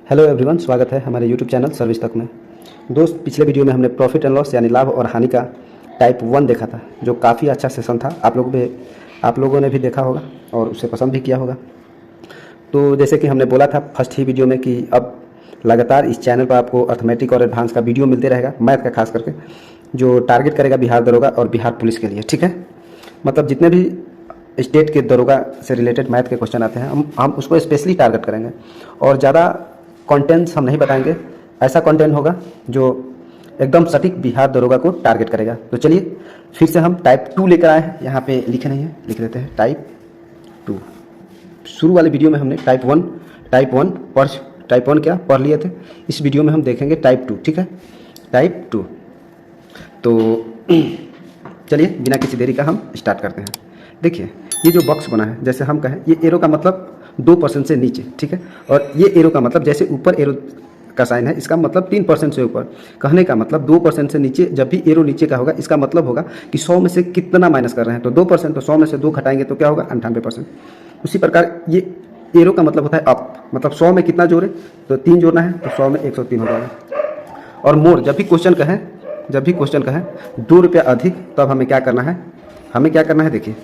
Hello everyone, स्वागत है हमारे यूट्यूब चैनल सर्विस तक में। दोस्त, पिछले वीडियो में हमने प्रॉफिट एंड लॉस यानी लाभ और हानि का टाइप 1 देखा था, जो काफ़ी अच्छा सेशन था। आप लोगों ने भी देखा होगा और उसे पसंद भी किया होगा। तो जैसे कि हमने बोला था फर्स्ट ही वीडियो में कि अब लगातार इस चैनल पर आपको अर्थमेटिक और एडवांस का वीडियो मिलते रहेगा, मैथ का खास करके, जो टारगेट करेगा बिहार दरोगा और बिहार पुलिस के लिए। ठीक है, मतलब जितने भी स्टेट के दरोगा से रिलेटेड मैथ के क्वेश्चन आते हैं हम उसको स्पेशली टारगेट करेंगे और ज़्यादा कंटेंट्स हम नहीं बताएंगे। ऐसा कंटेंट होगा जो एकदम सटीक बिहार दरोगा को टारगेट करेगा। तो चलिए फिर से हम टाइप 2 लेकर आए हैं। यहाँ पे लिखे नहीं है, लिख देते हैं टाइप 2। शुरू वाले वीडियो में हमने टाइप 1 क्या पढ़ लिए थे। इस वीडियो में हम देखेंगे टाइप 2। ठीक है, टाइप 2। तो चलिए बिना किसी देरी का हम स्टार्ट करते हैं। देखिए ये जो बॉक्स बना है, जैसे हम कहें ये एरो का मतलब 2% से नीचे। ठीक है, और ये एरो का मतलब जैसे ऊपर एरो का साइन है, इसका मतलब 3% से ऊपर। कहने का मतलब 2% से नीचे। जब भी एरो नीचे का होगा इसका मतलब होगा कि 100 में से कितना माइनस कर रहे हैं। तो 2%, तो 100 में से 2 घटाएंगे तो क्या होगा, 98%। उसी प्रकार ये एरो का मतलब होता है अप, मतलब 100 में कितना जोड़े, तो 3 जोड़ना है, तो 100 में 103 हो जाएगा। और मोर, जब भी क्वेश्चन कहें 2 रुपया अधिक, तब हमें क्या करना है, देखिए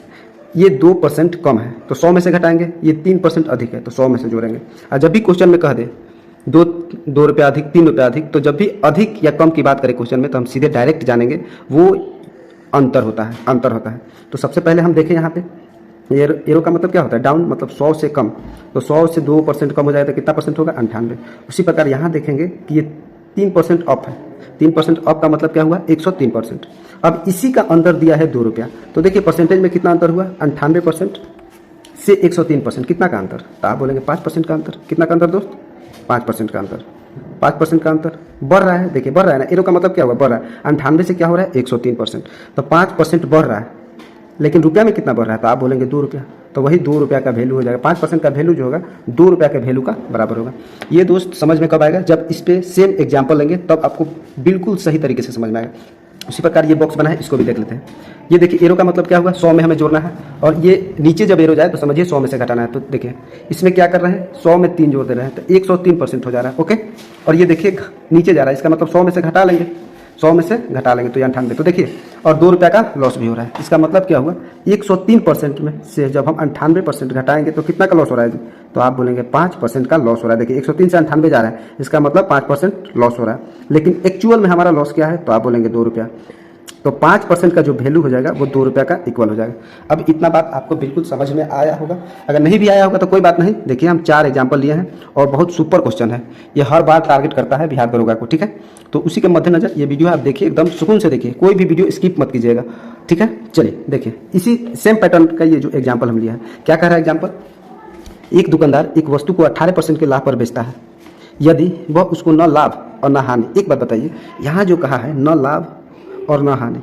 ये 2% कम है तो 100 में से घटाएंगे, ये 3% अधिक है तो 100 में से जोड़ेंगे। और जब भी क्वेश्चन में कह दे 2 रुपया अधिक, 3 रुपया अधिक, तो जब भी अधिक या कम की बात करें क्वेश्चन में, तो हम सीधे डायरेक्ट जानेंगे वो अंतर होता है। तो सबसे पहले हम देखें यहाँ पे एरो का मतलब क्या होता है, डाउन, मतलब 100 से कम। तो 100 से 2% कम हो जाए तो कितना परसेंट होगा, 98। उसी प्रकार यहाँ देखेंगे कि ये 3% अप है। 3% अप का मतलब क्या हुआ, 103%। अब इसी का अंतर दिया है 2 रुपया। तो देखिए परसेंटेज में कितना अंतर हुआ, 98% से 103%। कितना का अंतर, तो आप बोलेंगे 5% का अंतर। कितना का अंतर दोस्त, 5% का अंतर। 5% का अंतर बढ़ रहा है, देखिए बढ़ रहा है ना। एरो का मतलब क्या हुआ, बढ़ रहा है। 98 से क्या हो रहा है, 103%। तो 5% बढ़ रहा है, लेकिन रुपया में कितना बढ़ रहा है, तो आप बोलेंगे 2 रुपया। तो वही 2 रुपया का वैल्यू हो जाएगा। 5% का वैल्यू जो होगा 2 रुपया के वैल्यू का बराबर होगा। ये दोस्त समझ में कब आएगा, जब इस पे सेम एग्जाम्पल लेंगे, तब आपको बिल्कुल सही तरीके से समझ में आएगा। उसी प्रकार ये बॉक्स बना है, इसको भी देख लेते हैं। ये देखिए एरो का मतलब क्या हुआ, 100 में हमें जोड़ना है, और ये नीचे जब एरो जाए तो समझिए 100 में से घटाना है। तो देखिए इसमें क्या कर रहे हैं, 100 में 3 जोड़ दे रहे हैं, तो 103% हो जा रहा है। ओके, और ये देखिए नीचे जा रहा है, इसका मतलब 100 में से घटा लेंगे, 100 में से घटा लेंगे तो ये 98। तो देखिए, और 2 रुपया का लॉस भी हो रहा है। इसका मतलब क्या हुआ, 103% में से जब हम 98% घटाएंगे तो कितना का लॉस हो रहा है, तो आप बोलेंगे 5% का लॉस हो रहा है। देखिए 103 से 98 जा रहा है, इसका मतलब 5% लॉस हो रहा है। लेकिन एक्चुअल में हमारा लॉस क्या है, तो आप बोलेंगे 2 रुपया। तो 5% का जो वैल्यू हो जाएगा वो 2 रुपया का इक्वल हो जाएगा। अब इतना बात आपको बिल्कुल समझ में आया होगा। अगर नहीं भी आया होगा तो कोई बात नहीं, देखिए हम 4 एग्जाम्पल लिए हैं और बहुत सुपर क्वेश्चन है। ये हर बार टारगेट करता है बिहार दरोगा को। ठीक है, तो उसी के मद्देनजर ये वीडियो आप देखिए, एकदम सुकून से देखिए, कोई भी वीडियो स्किप मत कीजिएगा। ठीक है, चलिए देखिए इसी सेम पैटर्न का ये जो एग्जाम्पल हम लिया है, क्या कह रहा है एग्जाम्पल, एक दुकानदार एक वस्तु को 18% के लाभ पर बेचता है, यदि वह उसको न लाभ और न हानि। एक बात बताइए, यहाँ जो कहा है न लाभ और न हानि,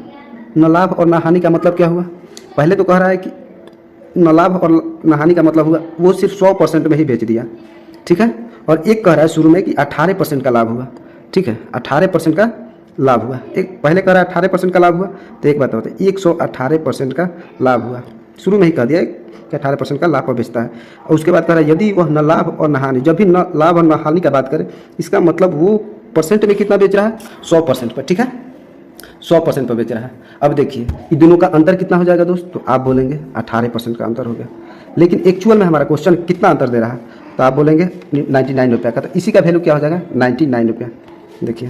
न लाभ और न हानि का मतलब क्या हुआ, पहले तो कह रहा है कि न लाभ और न हानि का मतलब हुआ वो सिर्फ 100% में ही बेच दिया। ठीक है, और एक कह रहा है शुरू में कि 18% का लाभ हुआ। ठीक है, 18% का लाभ हुआ। एक पहले कह रहा है 18% का लाभ हुआ, तो एक बात होता है 118% का लाभ हुआ। शुरू में ही कह दिया कि 18% का लाभ पर बेचता है। और उसके बाद कह रहा है यदि वह न लाभ और न हानि, जब भी न लाभ और न हानि का बात करें, इसका मतलब वो परसेंट में कितना बेच रहा है, 100% पर। ठीक है, 100% पर बेच रहा है। अब देखिए ये दोनों का अंतर कितना हो जाएगा दोस्त, तो आप बोलेंगे 18% का अंतर हो गया। लेकिन एक्चुअल में हमारा क्वेश्चन कितना अंतर दे रहा है, तो आप बोलेंगे 99 रुपया का। तो इसी का वैल्यू क्या हो जाएगा, 99 रुपया। देखिए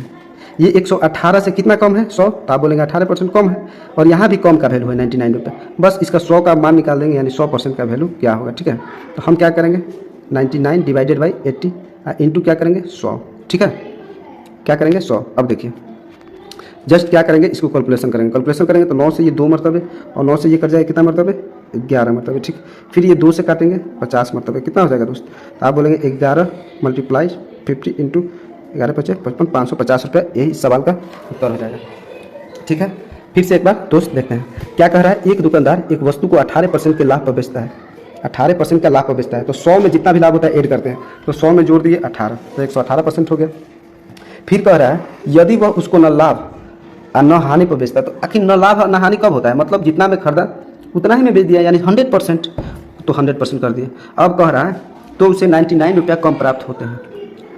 ये 118 से कितना कम है, 100, तो आप बोलेंगे 18% कम है। और यहाँ भी कम का वैल्यू है 99 रुपया। बस इसका 100 का मान निकाल देंगे, यानी 100% का वैल्यू क्या होगा। ठीक है, तो हम क्या करेंगे, 99 डिवाइडेड बाई 80 इंटू क्या करेंगे, 100। ठीक है, क्या करेंगे, 100। अब देखिए जस्ट क्या करेंगे, इसको कैलकुलेशन करेंगे तो 9 से ये 2 मरतबे, और 9 से ये कट जाएगा कितना मरतबे, 11 मरतबे। ठीक, फिर ये 2 से काटेंगे 50 मरतबे, कितना हो जाएगा दोस्त, तो आप बोलेंगे 11 मल्टीप्लाई 50 इंटू 11 × 5 = 55, 550 रुपया। यही सवाल का उत्तर हो जाएगा। ठीक है, फिर से एक बार दोस्त देखते हैं क्या कह रहा है। एक दुकानदार एक वस्तु को 18% के लाभ पर बेचता है, 18% का लाभ पर बेचता है। तो 100 में जितना भी लाभ होता है ऐड करते हैं, तो 100 में जोड़ दिए 18, तो 118% हो गया। फिर कह रहा है यदि वह उसको न लाभ और न हानि पर बेचता है, तो आखिर न लाभ और न हानि कब होता है, मतलब जितना में खरीदा उतना ही में बेच दिया, यानी 100%, तो 100% कर दिया। अब कह रहा है तो उसे 99 रुपया कम प्राप्त होते हैं।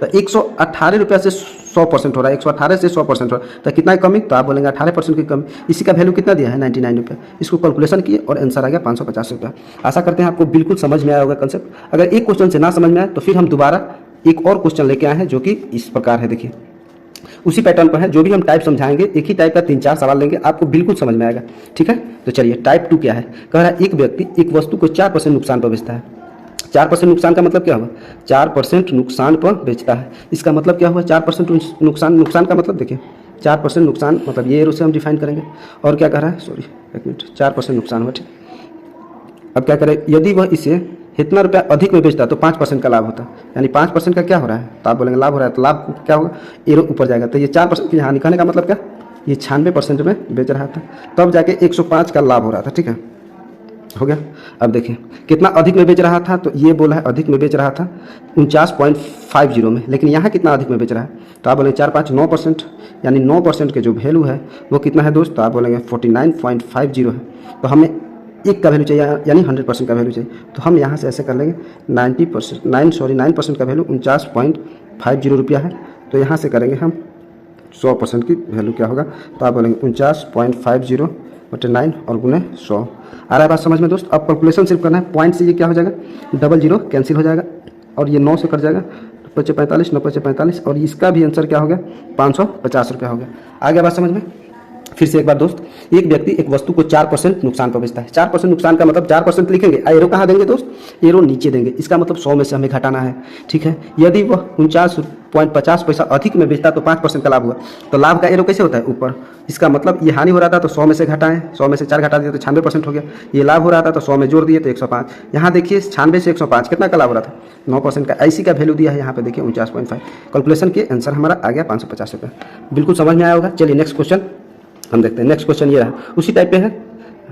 तो 118 रुपये से 100% हो रहा है, 118 से 100% हो रहा है, तो कितना कमी? तो आप बोलेंगे 18% की कमी। इसी का वैल्यू कितना दिया है? 99 रुपये। इसको कैलकुलेशन किए और आंसर आ गया 550 रुपये। आशा करते हैं आपको बिल्कुल समझ में आया होगा कंसेप्ट। अगर एक क्वेश्चन से ना समझ में आए तो फिर हम दोबारा एक और क्वेश्चन लेके आए हैं जो कि इस प्रकार है। देखिए उसी पैटर्न पर है, जो भी हम टाइप समझाएंगे एक ही टाइप का 3-4 सवाल लेंगे, आपको बिल्कुल समझ में आएगा। ठीक है, तो चलिए टाइप 2 क्या है? कह रहा है एक व्यक्ति एक वस्तु को 4% नुकसान पर बेचता है। 4% नुकसान का मतलब क्या हुआ? 4% नुकसान पर बेचता है। इसका मतलब क्या हुआ? 4% नुकसान का मतलब देखिए 4% नुकसान मतलब ये एरो से हम डिफाइन करेंगे। और क्या कह रहा है? सॉरी एक मिनट, 4% नुकसान हुआ। ठीक, अब क्या करें? यदि वह इसे इतना रुपया अधिक में बेचता तो 5% का लाभ होता, यानी 5% का क्या हो रहा है? तो आप बोलेंगे लाभ हो रहा है, तो लाभ क्या होगा? एरो ऊपर जाएगा। तो ये 4% की हानि कहने का मतलब क्या? ये 96% में बेच रहा था, तब जाके 105 का लाभ हो रहा था। ठीक है, हो गया। अब देखिए कितना अधिक में बेच रहा था, तो ये बोला है अधिक में बेच रहा था 49.50 में, लेकिन यहाँ कितना अधिक में बेच रहा है? तो आप बोलेंगे 4-5 9%, यानी 9% के जो वैल्यू है वो कितना है दोस्त? तो आप बोलेंगे 49.50 है। तो हमें एक का वैल्यू चाहिए, यानी 100% का वैल्यू चाहिए। तो हम यहाँ से ऐसे कर लेंगे 9% का वैल्यू 49.50 रुपया है। तो यहाँ से करेंगे हम 100% की वैल्यू क्या होगा? तो आप बोलेंगे 49.50 बटे 9 और गुने 100। आ रहा है बात समझ में दोस्त? अब कैलकुलेशन सिर्फ करना है। पॉइंट से ये क्या हो जाएगा? 00 कैंसिल हो जाएगा और ये 9 से कट जाएगा, 45 9 45, और इसका भी आंसर क्या हो गया? 550 रुपया हो गया। आ गया बात समझ में? फिर से एक बार दोस्त, एक व्यक्ति एक वस्तु को 4% नुकसान पर बेचता है। 4% नुकसान का मतलब 4% लिखेंगे, एरो कहाँ देंगे दोस्त? एरो नीचे देंगे। इसका मतलब 100 में से हमें घटाना है। ठीक है, यदि वह 49.50 पैसा अधिक में बेचता तो 5% का लाभ हुआ। तो लाभ का एरो कैसे होता है? ऊपर। इसका मतलब ये हानि हो रहा था तो 100 में से घटाएं, 100 में से 4 घटा दिए तो 96% हो गया। ये लाभ हो रहा था तो 100 में जोड़ दिए तो 105। यहाँ देखिए 96 से 105 कितना का लाभ हो रहा था? 9% का। ऐसी का वैल्यू दिया है यहाँ पे देखिए 49.5। कैलकुलेशन के आंसर हमारा आ गया 550 रुपये। बिल्कुल समझ में आया होगा। चलिए नेक्स्ट क्वेश्चन हम देखते हैं। नेक्स्ट क्वेश्चन ये रहा, उसी टाइप पे है,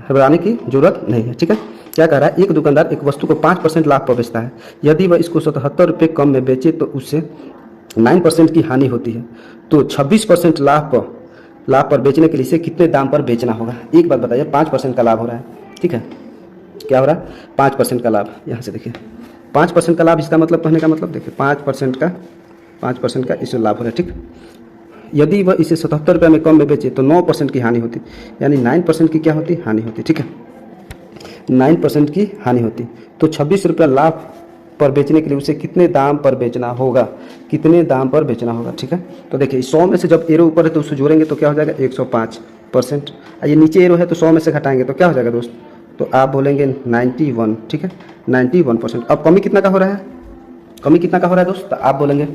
घबराने की जरूरत नहीं है। ठीक है, क्या कह रहा है? एक दुकानदार एक वस्तु को 5% लाभ पर बेचता है। यदि वह इसको 77 रुपये कम में बेचे तो उससे 9% की हानि होती है। तो 26% लाभ पर बेचने के लिए इसे कितने दाम पर बेचना होगा? एक बात बताइए, 5% का लाभ हो रहा है। ठीक है, क्या हो रहा है? 5% का लाभ। यहाँ से देखिए 5% का लाभ, इसका मतलब कहने का मतलब देखिए 5% का इससे लाभ हो रहा है। ठीक, यदि वह इसे 77 रुपये में कम में बेचे तो 9% की हानि होती, यानी 9% की क्या होती? हानि होती। ठीक है, 9% की हानि होती। तो 26 रुपये लाभ पर बेचने के लिए उसे कितने दाम पर बेचना होगा? कितने दाम पर बेचना होगा? ठीक है, तो देखिए 100 में से जब एरो ऊपर है तो उससे जोड़ेंगे तो क्या हो जाएगा? 105%। ये नीचे एरो है तो 100 में से घटाएंगे तो क्या हो जाएगा दोस्त? तो आप बोलेंगे 91। ठीक है, 91%। अब कमी कितना का हो रहा है? कमी कितना का हो रहा है दोस्त? तो आप बोलेंगे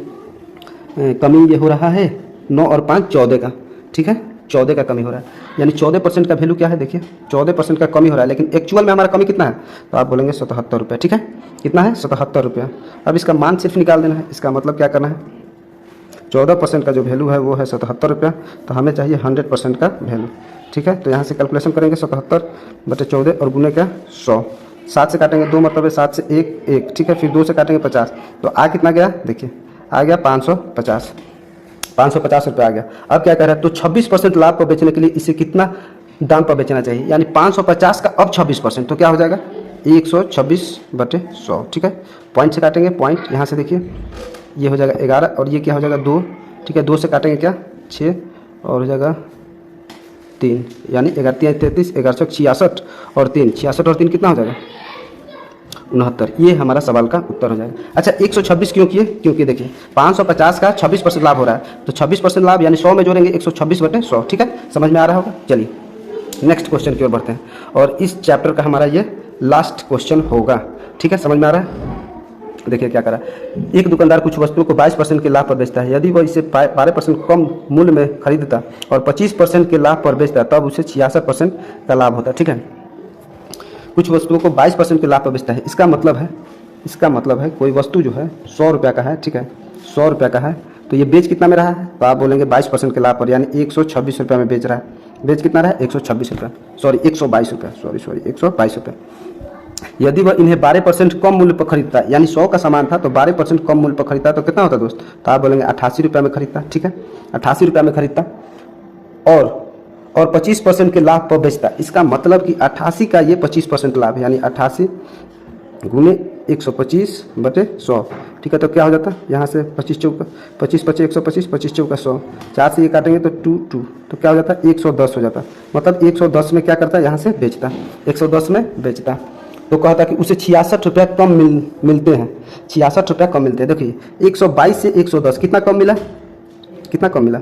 कमी ये हो रहा है 9 और 5 14 का। ठीक है, 14 का कमी हो रहा है, यानी 14% का वैल्यू क्या है? देखिए 14% का कमी हो रहा है, लेकिन एक्चुअल में हमारा कमी कितना है? तो आप बोलेंगे 77 रुपये। ठीक है, कितना है? 77 रुपया। अब इसका मान सिर्फ निकाल देना है। इसका मतलब क्या करना है? 14% का जो वैल्यू है वो है 77 रुपया, तो हमें चाहिए 100% का वैल्यू। ठीक है, तो यहाँ से कैलकुलेशन करेंगे 77 बटे 14 और गुने क्या? 100। 7 से काटेंगे 2 मतलब 7 से 1। ठीक है, फिर 2 से काटेंगे 50, तो आ कितना गया? देखिए आ गया 550 रुपये आ गया। अब क्या कह रहा है? तो 26% लाभ पर बेचने के लिए इसे कितना दाम पर बेचना चाहिए? यानी 550 का अब 26%, तो क्या हो जाएगा? 126 बटे 100। ठीक है, पॉइंट से काटेंगे, पॉइंट यहाँ से देखिए ये हो जाएगा 11 और ये क्या हो जाएगा? 2। ठीक है, 2 से काटेंगे क्या? 6 और हो जाएगा 3, यानी 11 3 33, 11 66 और 3 66 और 3 कितना हो जाएगा? 69। ये हमारा सवाल का उत्तर हो जाएगा। अच्छा 126 क्यों किए? क्योंकि देखिए 550 का 26% लाभ हो रहा है, तो 26% लाभ यानी 100 में जोड़ेंगे 126 बटे 100। ठीक है, समझ में आ रहा होगा। चलिए नेक्स्ट क्वेश्चन की ओर बढ़ते हैं, और इस चैप्टर का हमारा ये लास्ट क्वेश्चन होगा। ठीक है, समझ में आ रहा है? देखिए क्या करा, एक दुकानदार कुछ वस्तुओं को 22% के लाभ पर बेचता है। यदि वह इसे 12% कम मूल्य में खरीदता और 25% के लाभ पर बेचता तब उसे 66% का लाभ होता है। ठीक है, कुछ वस्तुओं को 22% के लाभ पर बेचता है। इसका मतलब है कोई वस्तु जो है 100 रुपये का है। ठीक है, 100 रुपये का है, तो ये बेच कितना में रहा है? तो आप बोलेंगे 22% के लाभ पर, यानी 126 रुपये में बेच रहा है। बेच कितना रहा है? 126 रुपये, सॉरी 122 रुपये, सॉरी 122 रुपये। यदि वह इन्हें 12% कम मूल्य पर खरीदता, यानी 100 का सामान था तो 12% कम मूल्य पर खरीदता तो कितना होता दोस्त? तो आप बोलेंगे 88 रुपये में खरीदता। ठीक है, 88 रुपये में खरीदता और 25% के लाभ पर बेचता। इसका मतलब कि 88 का ये 25% लाभ है, यानी 88 गुने 125 बटे 100, ठीक है। तो क्या हो जाता है यहाँ से 25 चौका 25 पचे 125, 25 चौका 100, 4 से ये काटेंगे तो 2 2, तो क्या हो जाता है 110 हो जाता है। मतलब 110 में क्या करता है यहाँ से बेचता, 110 में बेचता। तो कहता है कि उसे 66 रुपया कम मिलते हैं, 66 रुपया कम मिलते हैं। देखिए 122 से 110 कितना कम मिला, कितना कम मिला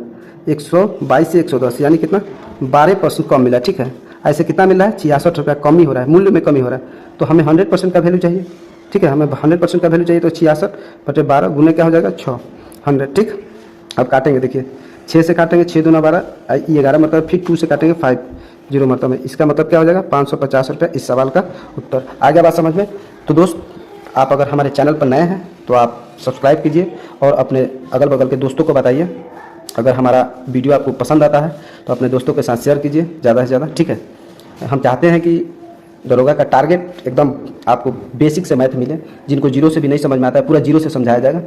122 से 110 यानी कितना 12% कम मिला, ठीक है। ऐसे कितना मिल रहा है 66 रुपया कम ही हो रहा है, मूल्य में कमी हो रहा है। तो हमें 100% का वैल्यू चाहिए, ठीक है, हमें 100% का वैल्यू चाहिए। तो 66 बटे 12 गुने क्या हो जाएगा 600, ठीक। अब काटेंगे, देखिए 6 से काटेंगे 6 दूना 12, 11 मतलब, फिर 2 से काटेंगे 5 0 मतलब में, इसका मतलब क्या हो जाएगा 550 रुपया। इस सवाल का उत्तर आ गया बात समझ में। तो दोस्त आप अगर हमारे चैनल पर नए हैं तो आप सब्सक्राइब कीजिए और अपने अगल बगल के दोस्तों को बताइए। अगर हमारा वीडियो आपको पसंद आता है तो अपने दोस्तों के साथ शेयर कीजिए ज़्यादा से ज़्यादा, ठीक है। हम चाहते हैं कि दरोगा का टारगेट एकदम आपको बेसिक से मैथ मिले, जिनको जीरो से भी नहीं समझ में आता है पूरा जीरो से समझाया जाएगा।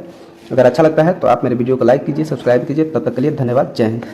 अगर अच्छा लगता है तो आप मेरे वीडियो को लाइक कीजिए, सब्सक्राइब कीजिए। तब तक के लिए धन्यवाद, जय हिंद।